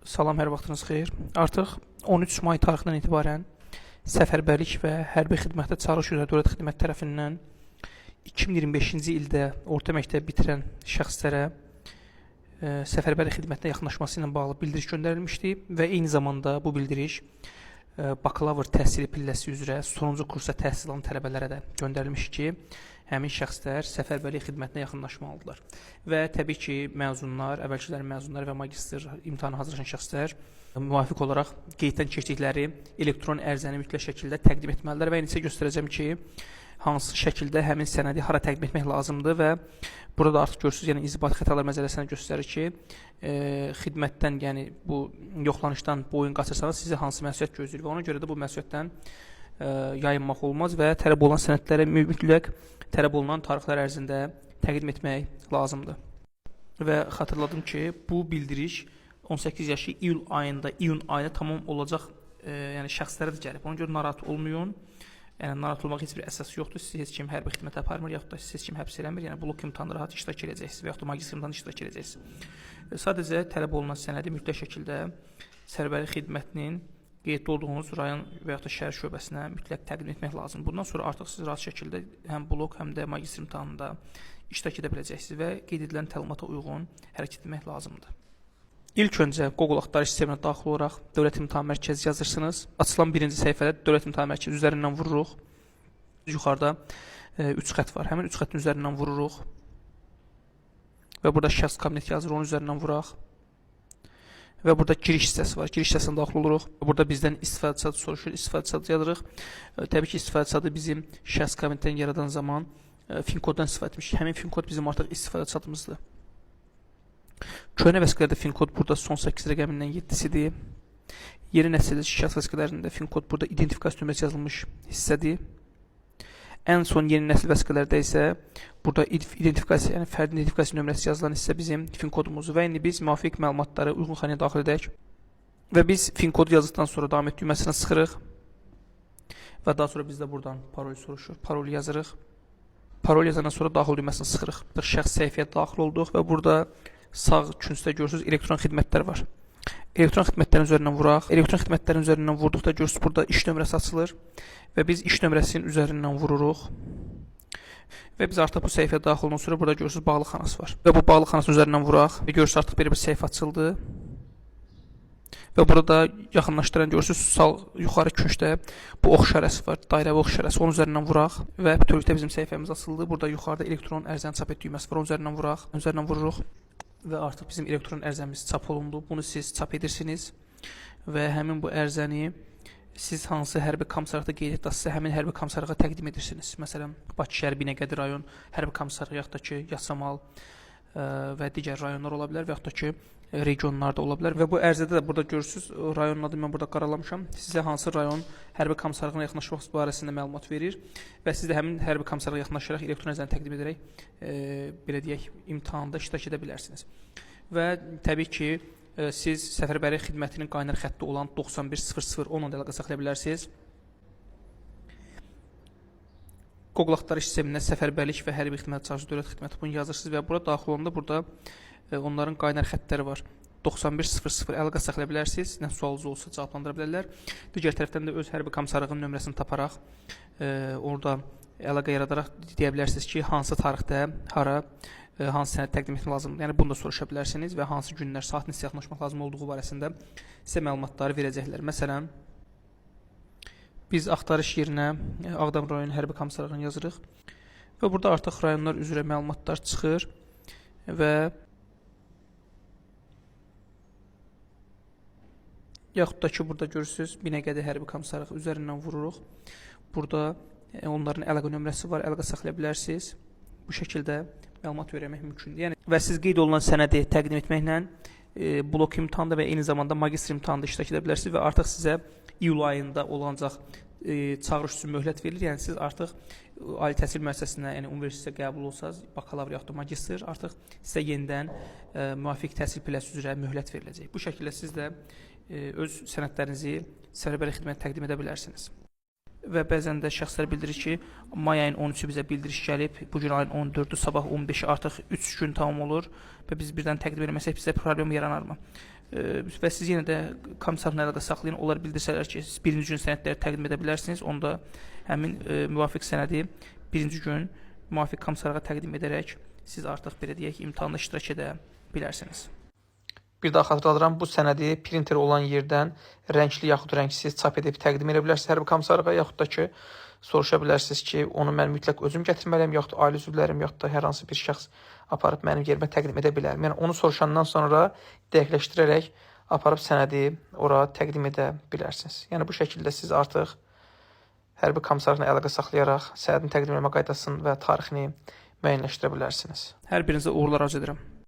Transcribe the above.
Salam, hər vaxtınız xeyir. Artıq 13 may tarixindən etibarən səfərbərlik və hərbi xidmətə çağırış üzrə Dövlət Xidmət tərəfindən 2025-ci ildə orta məktəb bitirən şəxslərə səfərbərlik xidmətinə yaxınlaşması ilə bağlı bildiriş göndərilmişdi və eyni zamanda bu bildiriş bakalavr təhsili pilləsi üzrə sonuncu kursa təhsil alan tələbələrə də göndərilmiş ki, həmin şəxslər səfərbərlik xidmətinə yaxınlaşmalıdırlar. Və təbii ki, məzunlar, əvvəlkilərin məzunları və magistr imtahana hazırlaşan şəxslər müvafiq olaraq qeyddən keçdikləri elektron ərizəni mütləq şəkildə təqdim etməlidirlər və indi sizə göstərəcəm ki, hansı şəkildə həmin sənədi hara təqdim etmək lazımdır və burada artıq görürsünüz, yəni inzibati xətalar məcəlləsinə göstərir ki, xidmətdən, yəni bu yoxlanışdan boyun qaçırsanız sizi hansı məsuliyyət gözləyir və ona görə də bu məsuliyyətdən yayınmaq olmaz və tələb olunan sənədləri mütləq tələb olunan tarixlər ərzində təqdim etmək lazımdır. Və xatırladım ki, bu bildiriş 18 yaşı iyun ayında tamam olacaq yəni şəxslərə də gəlib. Ona görə narahat olmayın. Yəni narahat olmaq heç bir əsas yoxdur. Siz heç kim hərbi xidmət aparmır, yaxud da siz heç kim həbs eləmir. Yəni blok imtahanında rahat iştirak edəcəksiniz və yaxud da magistr imtahanında iştirak edəcəksiniz. Sadəcə tələb olunan sənədi mütləq şəkildə səfərbərlik xidmətinin qeyddə olduğunuz rayon və yaxud da şəhər şöbəsinə mütləq təqdim etmək lazımdır. Bundan sonra artıq siz rahat şəkildə həm blok, həm də magistr imtahanında iştirak edə biləcəksiniz və qeyd edilən təlimata uyğun hərəkət etmək lazımdır. İlk öncə Google axtarış sisteminə daxil olaraq Dövlət İmtahan Mərkəzi yazırsınız. Açılan birinci səhifədə Dövlət İmtahan Mərkəzi üzərindən vururuq. Yuxarıda 3 xətt var. Həmin 3 xəttin üzərindən vururuq. Və burada şəxs kabinet yazır, onun üzərindən vuraq. Və burada giriş hissəsi var. Giriş hissəsinə daxil oluruq. Burada bizdən istifadəçi adı soruşur. İstifadəçi adı yazırıq. Təbii ki, istifadəçi adı bizim şəxs kabinetdən yaradan zaman fin koddan istifadə etmişik. Həmin fin kod bizim artıq istifadəçi adımızdır. Köhnə vəsiqələrdə fin kod burada son 8 rəqəmindən 7-sidir. Yeni nəsil şəxs vəsiqələrində fin kod burada identifikasiya nömrəsi yazılmış hissədir. Ən son yeni nəsil vəsiqələrdə isə burada identifikasiya, yəni fərdi identifikasiya nömrəsi yazılan hissə bizim fin kodumuzdur və indi biz müvafiq məlumatları uyğun xanaya daxil edək. Və biz fin kodu yazdıqdan sonra davam et düyməsinə sıxırıq və daha sonra bizdə buradan parol soruşur. Parol yazırıq. Parol yazandan sonra daxil düyməsinə sıxırıq. Şəxs səhifəyə daxil olduq və burada sağ küncdə görürsünüz elektron xidmətlər var. Elektron xidmətlərin üzərindən vuraq. Elektron xidmətlərin üzərindən vurduqda görürsünüz burada iş nömrəsi açılır və biz iş nömrəsinin üzərindən vururuq. Və biz artıq bu səhifəyə daxil olundan sonra burada görürsünüz bağlı xanası var. Və bu bağlı xanasının üzərindən vuraq və görürsünüz artıq belə bir səhifə açıldı. Və burada yaxınlaşdıran görürsünüz sağ yuxarı küncdə bu ox işarəsi var, dairəvi ox işarəsi. Onun üzərindən vuraq və bütövlükdə bizim səhifəmiz açıldı. Burada yuxarıda elektron ərizəni çap et düyməsi var. Onun üzərindən vuraq, üzərindən vururuq. Və artıq bizim elektron ərizəmiz çap olundu. Bunu siz çap edirsiniz və həmin bu ərizəni siz hansı hərbi komissarlıqda qeyd etdinizsə, həmin hərbi komissarlığa təqdim edirsiniz. Məsələn, Bakı şəhər Binəqədi rayon hərbi komissarlığı, yaxud da ki, Yasamal və digər rayonlar ola bilər və yaxud da ki, regionlarda ola bilər. Və bu ərizədə də burada görürsünüz, rayonun adını mən burada qaralamışam. Sizə hansı rayon hərbi komissarlığına yaxınlaşmaq barəsində məlumat verir və siz də həmin hərbi komissarlığa yaxınlaşaraq elektron ərizəni təqdim edərək belə deyək, imtahanda iştirak edə bilərsiniz. Və təbii ki, siz səfərbərlik xidmətinin qaynar xətti olan 910010 əlaqə saxlaya bilərsiniz. Google axtarış sistemindən səfərbərlik və hərbi xidmət çağırışı dövlət xidməti bunu yazırsınız və bura daxil olanda burada onların qaynar xəttləri var. 9100 əlaqə saxlaya bilərsiniz. Nə sualınız olsa cavablandıra bilərlər. Digər tərəfdən də öz hərbi komissarlığının nömrəsini taparaq orada əlaqə yaradaraq deyə bilərsiniz ki, hansı tarixdə, hara, hansı sənəd təqdim etmək lazımdır. Yəni bunu da soruşa bilərsiniz və hansı günlər, saat neçəyə yaxınlaşmaq lazım olduğu barəsində sizə məlumatları verəcəklər. Məsələn, biz axtarış yerinə Ağdam rayon hərbi komissarlığını yazırıq və burada artıq rayonlar üzrə məlumatlar çıxır və yaxud da ki, burada görürsünüz Binəqədi hərbi komissarlığı üzərindən vururuq. Burada onların əlaqə nömrəsi var, əlaqə saxlaya bilərsiniz. Bu şəkildə məlumat vermək mümkündür. Yəni, və siz qeyd olunan sənədi təqdim etməklə blok imtahanda və eyni zamanda magistr imtahanda iştirak edə bilərsiniz və artıq sizə iyul ayında olacaq çağırış üçün möhlət verilir. Yəni, siz artıq ali təhsil müəssisəsinə, yəni universitetə qəbul olsanız, bakalavr yaxud da magistr, artıq sizə yenidən müvafiq təhsil pilləsi üzrə möhlət veriləcək. Bu şəkildə siz də öz sənədlərinizi səfərbərlik xidmətə təqdim edə bilərsiniz. Və bəzən də şəxslər bildirir ki, may ayın 13-ü bizə bildiriş gəlib, bugün ayın 14-ü, sabah 15-i artıq 3 gün tamam olur və biz birdən təqdim etməsək bizə problem yaranarmı? Və siz yenə də komissarla əlaqə saxlayın. Onlar bildirsələr ki, siz birinci gün sənədləri təqdim edə bilərsiniz. Onda həmin müvafiq sənədi birinci gün müvafiq komissara təqdim edərək siz artıq belə deyək imtahanda iştirak edə bilərsiniz. Bir daha xatırladıram, bu sənədi printer olan yerdən rəngli yaxud rəngsiz çap edib təqdim edə bilərsiniz hərbi komissarlığa, yaxud da ki, soruşa bilərsiniz ki, onu mən mütləq özüm gətirməliyəm, yaxud da ailə üzvlərim, yaxud da hər hansı bir şəxs aparıb mənim yerimə təqdim edə bilər. Yəni onu soruşandan sonra dəqiqləşdirərək aparıb sənədi ora təqdim edə bilərsiniz. Yəni bu şəkildə siz artıq hərbi komissarlıqla əlaqə saxlayaraq sənədin təqdim etmə qaydasını və tarixini müəyyənləşdirə bilərsiniz. Hər birinizə uğurlar arzu edirəm.